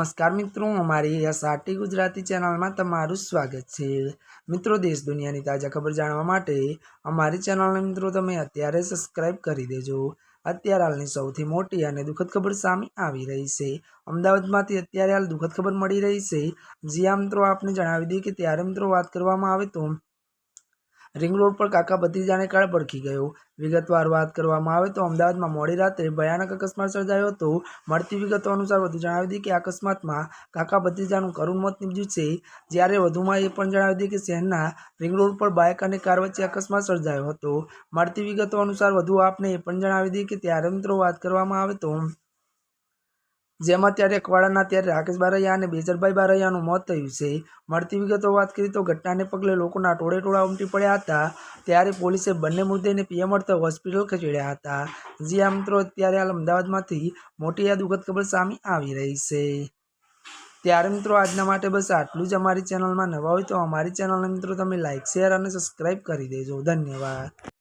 नमस्कार मित्रों, हमारी एसआरटी गुजराती चैनल में तमारू स्वागत है। मित्रों, देश दुनिया की ताजा खबर जानवा माटे अमारी चैनल ने मित्रों तमे अत्यारे सब्सक्राइब करी देजो। अत्यारे हालनी सौथी मोटी अने दुखद खबर सामे आवी रही है। अमदावादमांथी अत्यारे हाल दुखद खबर मळी रही है। जी मित्रों, आपने जणावी दीए कि त्यारे मित्रों बात करवामां आवे तो रिंग रोड पर काका भतीजाने काळ भड़की गयो। विगतवार बात करवामां आवे तो अमदावाद में मोड़ी रात्रे भयानक अकस्मात सर्जायो हतो। मळती विगतो अनुसार वधु जणावी दीए कि अकस्मात में काका भतीजानुं करुण मौत निपज्युं छे। ज्यारे वधुमां ए पण जणावी दीए कि शहेरना रिंग रोड पर बाइक अने कार वच्चे अकस्मात सर्जायो हतो। मळती विगतो अनुसार वधु आपने ए पण जणावी दीए कि त्यारे मित्रों बात करवामां आवे तो जेमां त्यारे अकवाड़ाना त्यारे राकेश बारैया अने बेजरभाई बारैयानुं मौत थयुं छे। मळती विगतो वात करीए तो घटनाने पगले लोकोना टोळे टोळा उमटी पड्या हता। त्यारे पोलीसे बंने मृतदेहने पीएम अર્થે होस्पिटल खसेड्या हता। जी आ मित्रों, अत्यारे हाल अमदावादमांथी मोटी आ दुखद खबर सामे आवी रही छे। त्यारे मित्रों, आजना माटे बस आटलुं ज। अमारी चेनल में नवा होय तो अमारी चेनल ने मित्रों तमे लाइक, शेर अने सब्सक्राइब करी देजो। धन्यवाद।